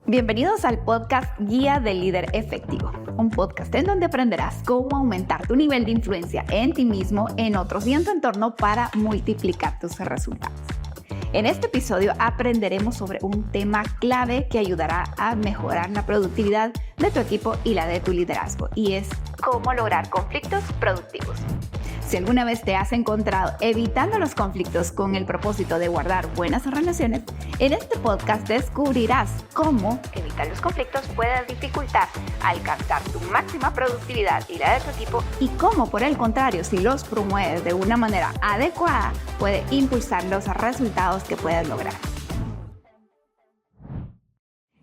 Bienvenidos al podcast Guía del Líder Efectivo, un podcast en donde aprenderás cómo aumentar tu nivel de influencia en ti mismo, en otros y en tu entorno para multiplicar tus resultados. En este episodio aprenderemos sobre un tema clave que ayudará a mejorar la productividad de tu equipo y la de tu liderazgo, y es cómo lograr conflictos productivos. Si alguna vez te has encontrado evitando los conflictos con el propósito de guardar buenas relaciones, en este podcast descubrirás cómo evitar los conflictos puede dificultar alcanzar tu máxima productividad y la de tu equipo, y cómo, por el contrario, si los promueves de una manera adecuada, puede impulsar los resultados que puedes lograr.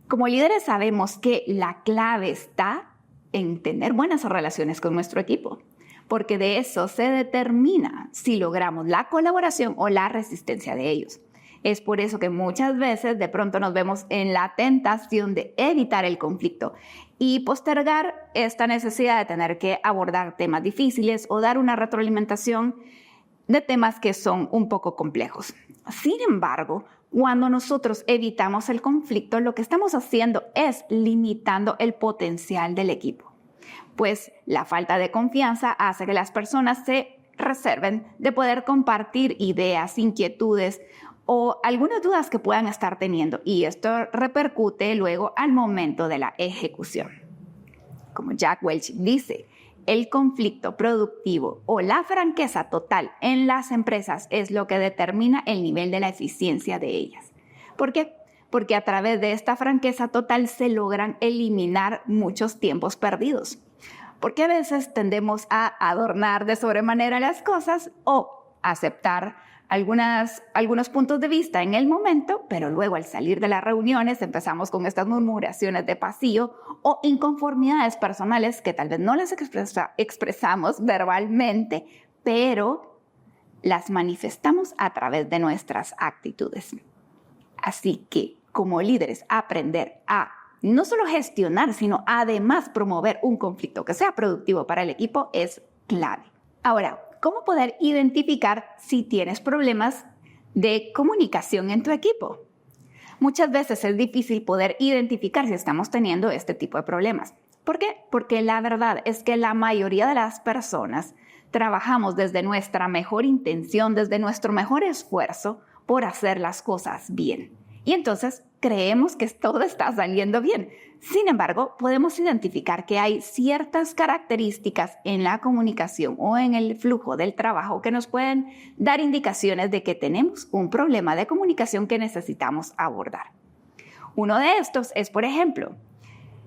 Como líderes sabemos que la clave está en tener buenas relaciones con nuestro equipo, porque de eso se determina si logramos la colaboración o la resistencia de ellos. Es por eso que muchas veces de pronto nos vemos en la tentación de evitar el conflicto y postergar esta necesidad de tener que abordar temas difíciles o dar una retroalimentación de temas que son un poco complejos. Sin embargo, cuando nosotros evitamos el conflicto, lo que estamos haciendo es limitando el potencial del equipo. Pues la falta de confianza hace que las personas se reserven de poder compartir ideas, inquietudes o algunas dudas que puedan estar teniendo, y esto repercute luego al momento de la ejecución. Como Jack Welch dice, el conflicto productivo o la franqueza total en las empresas es lo que determina el nivel de la eficiencia de ellas. ¿Por qué? Porque a través de esta franqueza total se logran eliminar muchos tiempos perdidos. Porque a veces tendemos a adornar de sobremanera las cosas o aceptar algunos puntos de vista en el momento, pero luego al salir de las reuniones empezamos con estas murmuraciones de pasillo o inconformidades personales que tal vez no las expresamos verbalmente, pero las manifestamos a través de nuestras actitudes. Así que, como líderes, aprender a no solo gestionar, sino además promover un conflicto que sea productivo para el equipo es clave. Ahora, ¿cómo poder identificar si tienes problemas de comunicación en tu equipo? Muchas veces es difícil poder identificar si estamos teniendo este tipo de problemas. ¿Por qué? Porque la verdad es que la mayoría de las personas trabajamos desde nuestra mejor intención, desde nuestro mejor esfuerzo por hacer las cosas bien. Y entonces creemos que todo está saliendo bien. Sin embargo, podemos identificar que hay ciertas características en la comunicación o en el flujo del trabajo que nos pueden dar indicaciones de que tenemos un problema de comunicación que necesitamos abordar. Uno de estos es, por ejemplo,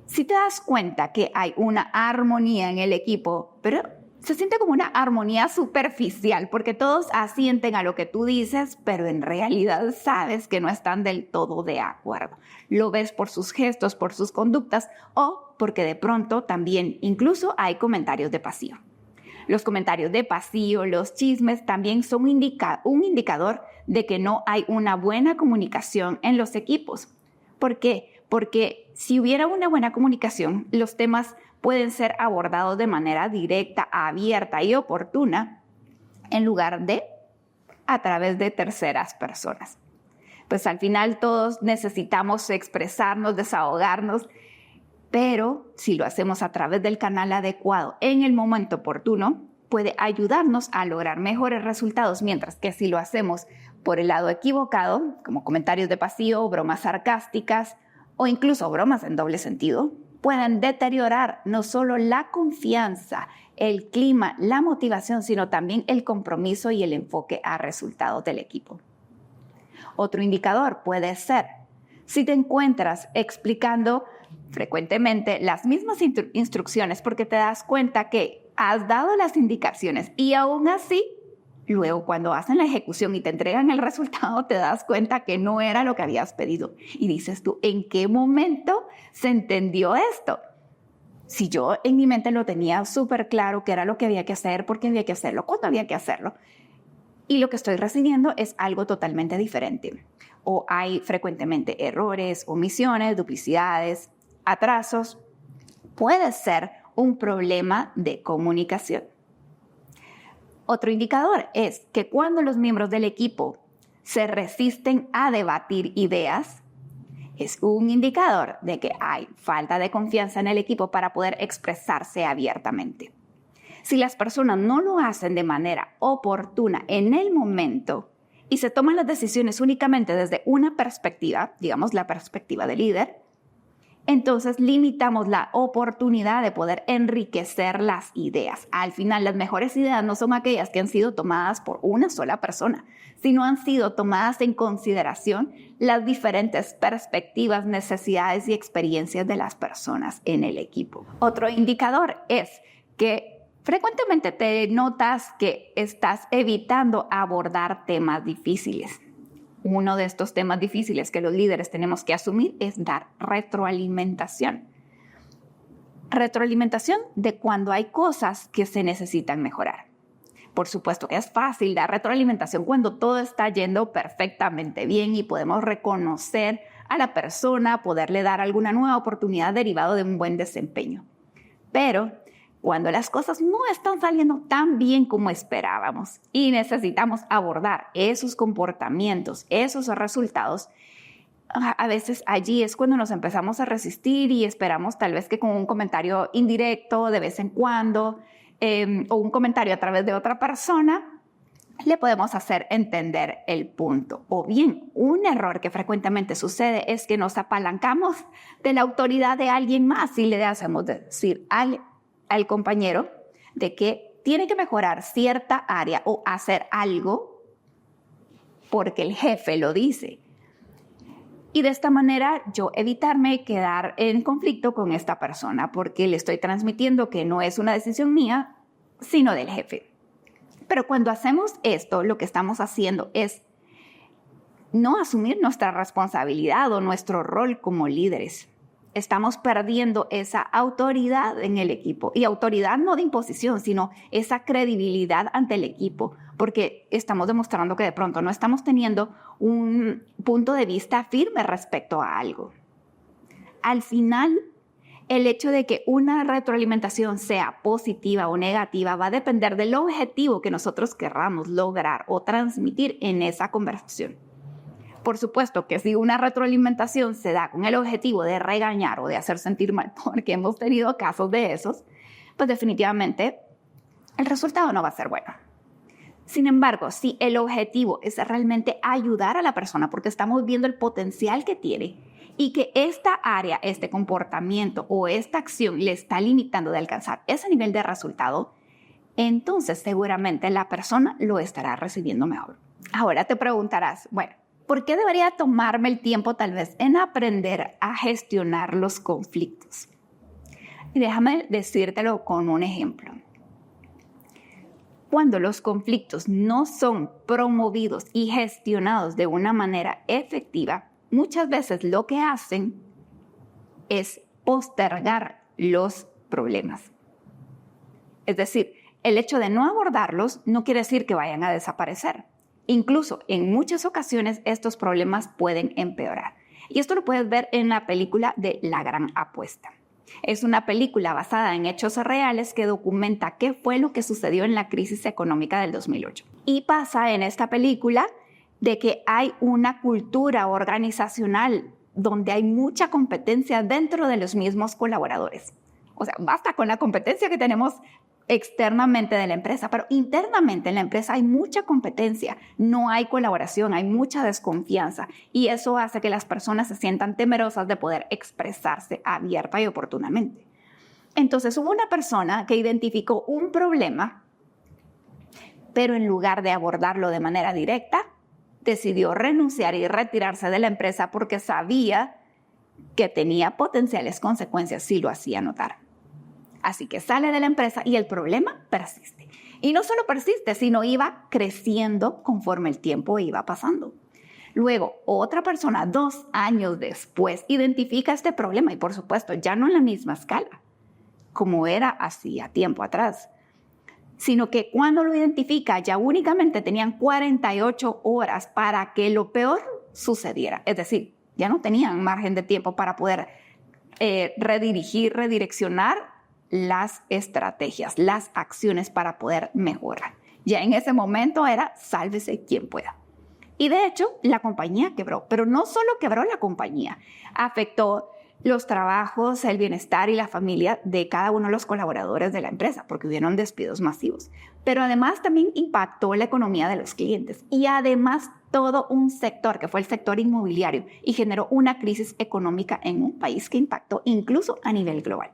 si te das cuenta que hay una armonía en el equipo, pero se siente como una armonía superficial, porque todos asienten a lo que tú dices, pero en realidad sabes que no están del todo de acuerdo. Lo ves por sus gestos, por sus conductas, o porque de pronto también incluso hay comentarios de pasillo. Los comentarios de pasillo, los chismes, también son un indicador de que no hay una buena comunicación en los equipos. ¿Por qué? Porque si hubiera una buena comunicación, los temas pueden ser abordados de manera directa, abierta y oportuna, en lugar de a través de terceras personas. Pues al final todos necesitamos expresarnos, desahogarnos, pero si lo hacemos a través del canal adecuado, en el momento oportuno, puede ayudarnos a lograr mejores resultados, mientras que si lo hacemos por el lado equivocado, como comentarios de pasillo, bromas sarcásticas o incluso bromas en doble sentido, pueden deteriorar no solo la confianza, el clima, la motivación, sino también el compromiso y el enfoque a resultados del equipo. Otro indicador puede ser si te encuentras explicando frecuentemente las mismas instrucciones porque te das cuenta que has dado las indicaciones y aún así, luego cuando hacen la ejecución y te entregan el resultado, te das cuenta que no era lo que habías pedido. Y dices tú, ¿en qué momento se entendió esto? Si yo en mi mente lo tenía súper claro, qué era lo que había que hacer, por qué había que hacerlo, cuándo había que hacerlo. Y lo que estoy recibiendo es algo totalmente diferente. O hay frecuentemente errores, omisiones, duplicidades, atrasos. Puede ser un problema de comunicación. Otro indicador es que cuando los miembros del equipo se resisten a debatir ideas, Es un indicador de que hay falta de confianza en el equipo para poder expresarse abiertamente. Si las personas no lo hacen de manera oportuna en el momento y se toman las decisiones únicamente desde una perspectiva, digamos la perspectiva del líder, entonces limitamos la oportunidad de poder enriquecer las ideas. Al final, las mejores ideas no son aquellas que han sido tomadas por una sola persona, sino han sido tomadas en consideración las diferentes perspectivas, necesidades y experiencias de las personas en el equipo. Otro indicador es que frecuentemente te notas que estás evitando abordar temas difíciles. Uno de estos temas difíciles que los líderes tenemos que asumir es dar retroalimentación. Retroalimentación de cuando hay cosas que se necesitan mejorar. Por supuesto que es fácil dar retroalimentación cuando todo está yendo perfectamente bien y podemos reconocer a la persona, poderle dar alguna nueva oportunidad derivado de un buen desempeño. Pero cuando las cosas no están saliendo tan bien como esperábamos y necesitamos abordar esos comportamientos, esos resultados, a veces allí es cuando nos empezamos a resistir y esperamos tal vez que con un comentario indirecto de vez en cuando o un comentario a través de otra persona le podemos hacer entender el punto. O bien, un error que frecuentemente sucede es que nos apalancamos de la autoridad de alguien más y le hacemos decir al compañero de que tiene que mejorar cierta área o hacer algo porque el jefe lo dice. Y de esta manera yo evitarme quedar en conflicto con esta persona porque le estoy transmitiendo que no es una decisión mía, sino del jefe. Pero cuando hacemos esto, lo que estamos haciendo es no asumir nuestra responsabilidad o nuestro rol como líderes. Estamos perdiendo esa autoridad en el equipo. Y autoridad no de imposición, sino esa credibilidad ante el equipo. Porque estamos demostrando que de pronto no estamos teniendo un punto de vista firme respecto a algo. Al final, el hecho de que una retroalimentación sea positiva o negativa va a depender del objetivo que nosotros querramos lograr o transmitir en esa conversación. Por supuesto que si una retroalimentación se da con el objetivo de regañar o de hacer sentir mal, porque hemos tenido casos de esos, pues definitivamente el resultado no va a ser bueno. Sin embargo, si el objetivo es realmente ayudar a la persona porque estamos viendo el potencial que tiene y que esta área, este comportamiento o esta acción le está limitando de alcanzar ese nivel de resultado, entonces seguramente la persona lo estará recibiendo mejor. Ahora te preguntarás, bueno, ¿por qué debería tomarme el tiempo tal vez en aprender a gestionar los conflictos? Y déjame decírtelo con un ejemplo. Cuando los conflictos no son promovidos y gestionados de una manera efectiva, muchas veces lo que hacen es postergar los problemas. Es decir, el hecho de no abordarlos no quiere decir que vayan a desaparecer. Incluso en muchas ocasiones estos problemas pueden empeorar. Y esto lo puedes ver en la película de La Gran Apuesta. Es una película basada en hechos reales que documenta qué fue lo que sucedió en la crisis económica del 2008. Y pasa en esta película de que hay una cultura organizacional donde hay mucha competencia dentro de los mismos colaboradores. O sea, basta con la competencia que tenemos externamente de la empresa, pero internamente en la empresa hay mucha competencia, no hay colaboración, hay mucha desconfianza y eso hace que las personas se sientan temerosas de poder expresarse abierta y oportunamente. Entonces hubo una persona que identificó un problema, pero en lugar de abordarlo de manera directa, decidió renunciar y retirarse de la empresa porque sabía que tenía potenciales consecuencias si lo hacía notar. Así que sale de la empresa y el problema persiste. Y no solo persiste, sino iba creciendo conforme el tiempo iba pasando. Luego, otra persona, 2 años después, identifica este problema y, por supuesto, ya no en la misma escala, como era hacía tiempo atrás, sino que cuando lo identifica ya únicamente tenían 48 horas para que lo peor sucediera. Es decir, ya no tenían margen de tiempo para poder redireccionar las estrategias, las acciones para poder mejorar. Ya en ese momento era sálvese quien pueda. Y de hecho, la compañía quebró, pero no solo quebró la compañía, afectó los trabajos, el bienestar y la familia de cada uno de los colaboradores de la empresa, porque hubieron despidos masivos. Pero además también impactó la economía de los clientes y además todo un sector, que fue el sector inmobiliario, y generó una crisis económica en un país que impactó incluso a nivel global.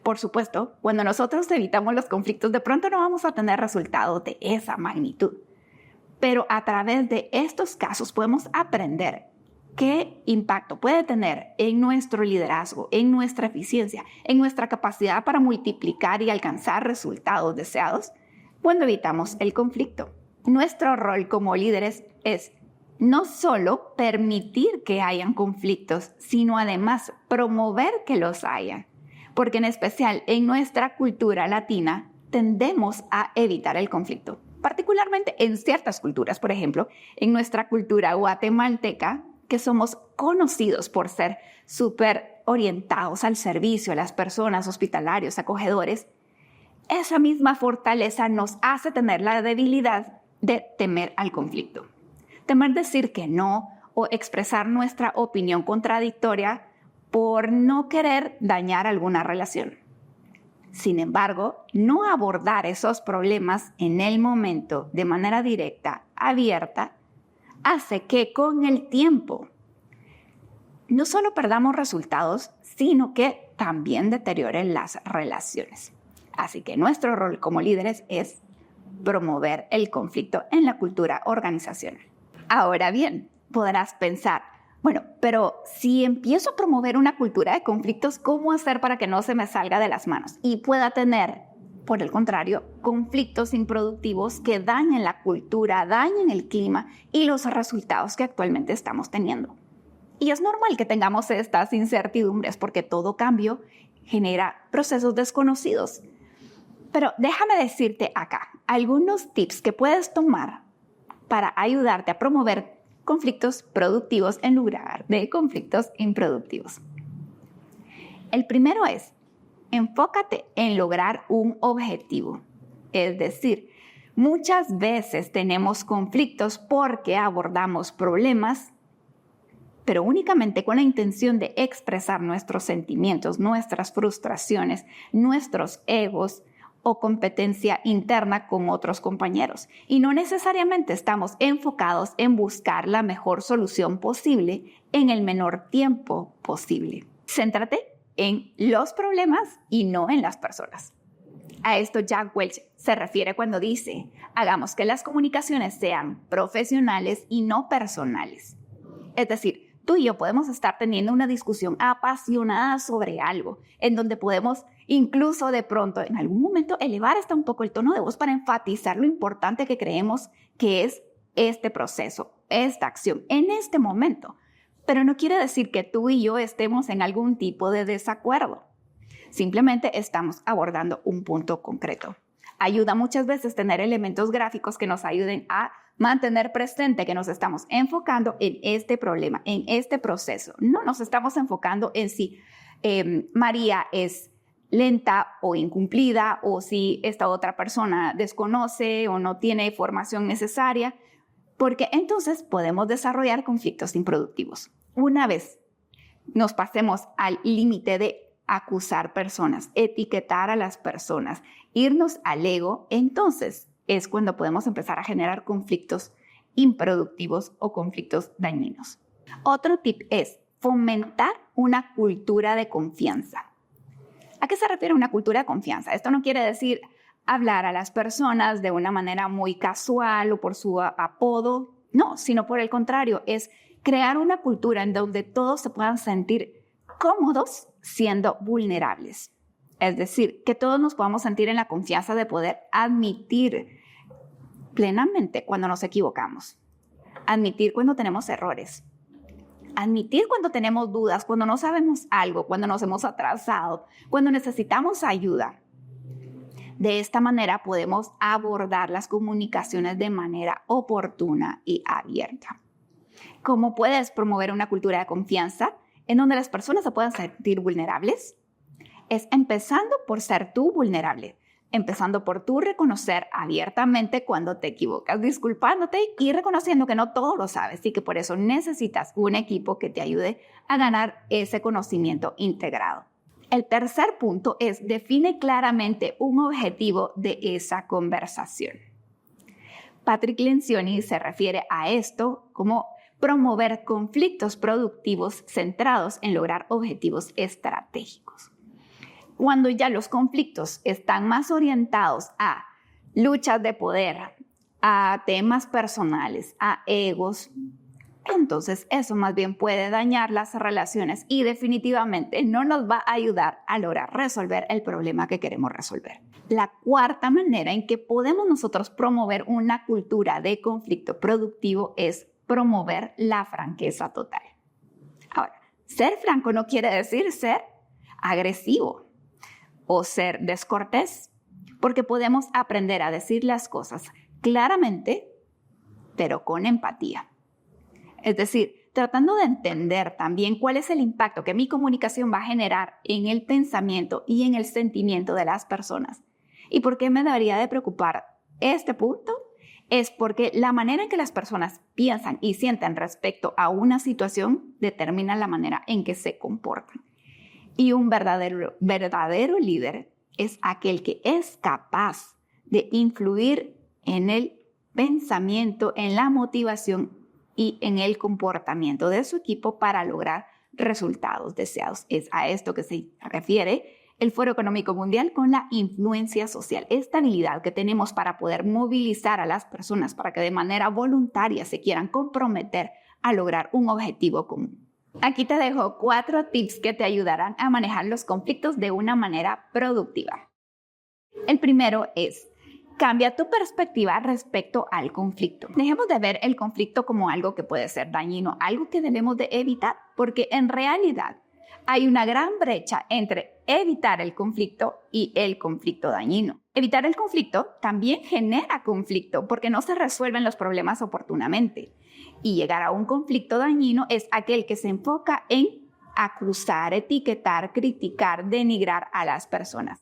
Por supuesto, cuando nosotros evitamos los conflictos, de pronto no vamos a tener resultados de esa magnitud. Pero a través de estos casos podemos aprender qué impacto puede tener en nuestro liderazgo, en nuestra eficiencia, en nuestra capacidad para multiplicar y alcanzar resultados deseados cuando evitamos el conflicto. Nuestro rol como líderes es no solo permitir que hayan conflictos, sino además promover que los haya. Porque en especial en nuestra cultura latina tendemos a evitar el conflicto. Particularmente en ciertas culturas, por ejemplo, en nuestra cultura guatemalteca, que somos conocidos por ser súper orientados al servicio, a las personas, hospitalarios, acogedores, esa misma fortaleza nos hace tener la debilidad de temer al conflicto. Temer decir que no o expresar nuestra opinión contradictoria por no querer dañar alguna relación. Sin embargo, no abordar esos problemas en el momento de manera directa, abierta, hace que con el tiempo no solo perdamos resultados, sino que también deterioren las relaciones. Así que nuestro rol como líderes es promover el conflicto en la cultura organizacional. Ahora bien, podrás pensar, bueno, pero si empiezo a promover una cultura de conflictos, ¿cómo hacer para que no se me salga de las manos y pueda tener, por el contrario, conflictos improductivos que dañen la cultura, dañen el clima y los resultados que actualmente estamos teniendo? Y es normal que tengamos estas incertidumbres porque todo cambio genera procesos desconocidos. Pero déjame decirte acá algunos tips que puedes tomar para ayudarte a promover conflictos productivos en lugar de conflictos improductivos. El primero es, enfócate en lograr un objetivo. Es decir, muchas veces tenemos conflictos porque abordamos problemas, pero únicamente con la intención de expresar nuestros sentimientos, nuestras frustraciones, nuestros egos o competencia interna con otros compañeros. Y no necesariamente estamos enfocados en buscar la mejor solución posible en el menor tiempo posible. Céntrate en los problemas y no en las personas. A esto Jack Welch se refiere cuando dice, hagamos que las comunicaciones sean profesionales y no personales. Es decir, tú y yo podemos estar teniendo una discusión apasionada sobre algo, en donde podemos incluso de pronto en algún momento elevar hasta un poco el tono de voz para enfatizar lo importante que creemos que es este proceso, esta acción, en este momento. Pero no quiere decir que tú y yo estemos en algún tipo de desacuerdo. Simplemente estamos abordando un punto concreto. Ayuda muchas veces tener elementos gráficos que nos ayuden a mantener presente que nos estamos enfocando en este problema, en este proceso. No nos estamos enfocando en si María es lenta o incumplida o si esta otra persona desconoce o no tiene formación necesaria, porque entonces podemos desarrollar conflictos improductivos. Una vez nos pasemos al límite de acusar personas, etiquetar a las personas, irnos al ego, entonces es cuando podemos empezar a generar conflictos improductivos o conflictos dañinos. Otro tip es fomentar una cultura de confianza. ¿A qué se refiere una cultura de confianza? Esto no quiere decir hablar a las personas de una manera muy casual o por su apodo, no, sino por el contrario, es crear una cultura en donde todos se puedan sentir cómodos siendo vulnerables. Es decir, que todos nos podamos sentir en la confianza de poder admitir plenamente cuando nos equivocamos, admitir cuando tenemos errores, admitir cuando tenemos dudas, cuando no sabemos algo, cuando nos hemos atrasado, cuando necesitamos ayuda. De esta manera podemos abordar las comunicaciones de manera oportuna y abierta. ¿Cómo puedes promover una cultura de confianza en donde las personas se puedan sentir vulnerables? Es empezando por ser tú vulnerable. empezando por tú reconocer abiertamente cuando te equivocas, disculpándote y reconociendo que no todo lo sabes y que por eso necesitas un equipo que te ayude a ganar ese conocimiento integrado. El tercer punto es define claramente un objetivo de esa conversación. Patrick Lencioni se refiere a esto como promover conflictos productivos centrados en lograr objetivos estratégicos. Cuando ya los conflictos están más orientados a luchas de poder, a temas personales, a egos, entonces eso más bien puede dañar las relaciones y definitivamente no nos va a ayudar a lograr resolver el problema que queremos resolver. La cuarta manera en que podemos nosotros promover una cultura de conflicto productivo es promover la franqueza total. Ahora, ser franco no quiere decir ser agresivo o ser descortés, porque podemos aprender a decir las cosas claramente, pero con empatía. Es decir, tratando de entender también cuál es el impacto que mi comunicación va a generar en el pensamiento y en el sentimiento de las personas. ¿Y por qué me debería de preocupar este punto? Es porque la manera en que las personas piensan y sienten respecto a una situación determina la manera en que se comportan. Y un verdadero líder es aquel que es capaz de influir en el pensamiento, en la motivación y en el comportamiento de su equipo para lograr resultados deseados. Es a esto que se refiere el Foro Económico Mundial con la influencia social. Esta habilidad que tenemos para poder movilizar a las personas para que de manera voluntaria se quieran comprometer a lograr un objetivo común. Aquí te dejo 4 tips que te ayudarán a manejar los conflictos de una manera productiva. El primero es: cambia tu perspectiva respecto al conflicto. Dejemos de ver el conflicto como algo que puede ser dañino, algo que debemos de evitar, porque en realidad hay una gran brecha entre evitar el conflicto y el conflicto dañino. Evitar el conflicto también genera conflicto porque no se resuelven los problemas oportunamente. Y llegar a un conflicto dañino es aquel que se enfoca en acusar, etiquetar, criticar, denigrar a las personas.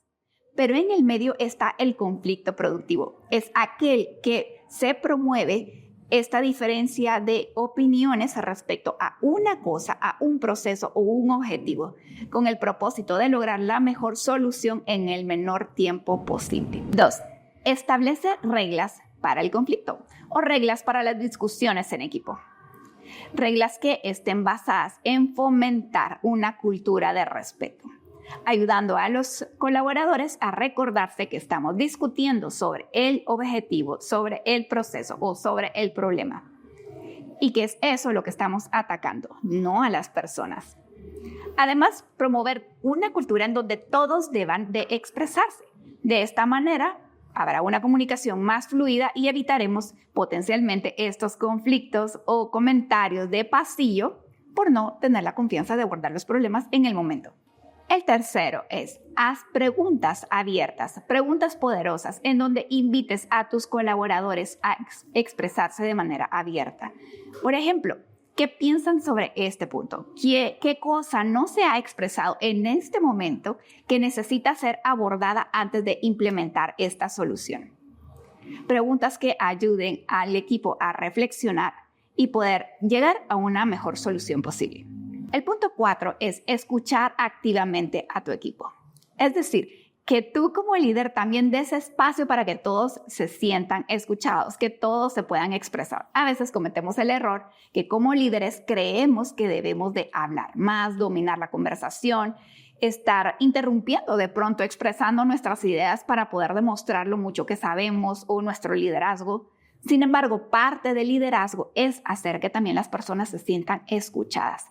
Pero en el medio está el conflicto productivo. Es aquel que se promueve esta diferencia de opiniones respecto a una cosa, a un proceso o un objetivo, con el propósito de lograr la mejor solución en el menor tiempo posible. 2. Establece reglas para el conflicto o reglas para las discusiones en equipo. Reglas que estén basadas en fomentar una cultura de respeto, ayudando a los colaboradores a recordarse que estamos discutiendo sobre el objetivo, sobre el proceso o sobre el problema. Y que es eso lo que estamos atacando, no a las personas. Además, promover una cultura en donde todos deban de expresarse. De esta manera, habrá una comunicación más fluida y evitaremos potencialmente estos conflictos o comentarios de pasillo por no tener la confianza de abordar los problemas en el momento. El tercero es: haz preguntas abiertas, preguntas poderosas, en donde invites a tus colaboradores a expresarse de manera abierta. Por ejemplo, ¿qué piensan sobre este punto? ¿Qué cosa no se ha expresado en este momento que necesita ser abordada antes de implementar esta solución? Preguntas que ayuden al equipo a reflexionar y poder llegar a una mejor solución posible. El punto 4 es escuchar activamente a tu equipo. Es decir, que tú como líder también des espacio para que todos se sientan escuchados, que todos se puedan expresar. A veces cometemos el error que como líderes creemos que debemos de hablar más, dominar la conversación, estar interrumpiendo de pronto, expresando nuestras ideas para poder demostrar lo mucho que sabemos o nuestro liderazgo. Sin embargo, parte del liderazgo es hacer que también las personas se sientan escuchadas.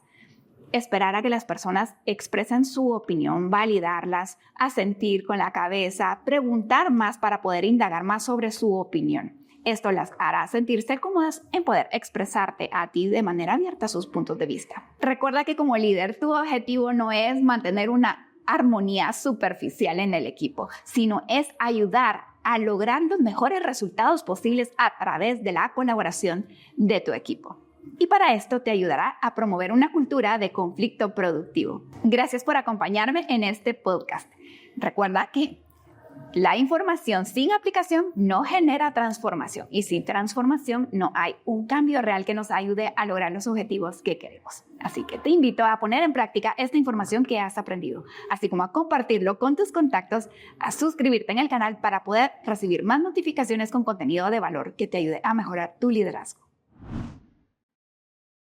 Esperar a que las personas expresen su opinión, validarlas, asentir con la cabeza, preguntar más para poder indagar más sobre su opinión. Esto las hará sentirse cómodas en poder expresarte a ti de manera abierta sus puntos de vista. Recuerda que como líder, tu objetivo no es mantener una armonía superficial en el equipo, sino es ayudar a lograr los mejores resultados posibles a través de la colaboración de tu equipo. Y para esto te ayudará a promover una cultura de conflicto productivo. Gracias por acompañarme en este podcast. Recuerda que La información sin aplicación no genera transformación y sin transformación no hay un cambio real que nos ayude a lograr los objetivos que queremos. Así que te invito a poner en práctica esta información que has aprendido, así como a compartirlo con tus contactos, a suscribirte en el canal para poder recibir más notificaciones con contenido de valor que te ayude a mejorar tu liderazgo.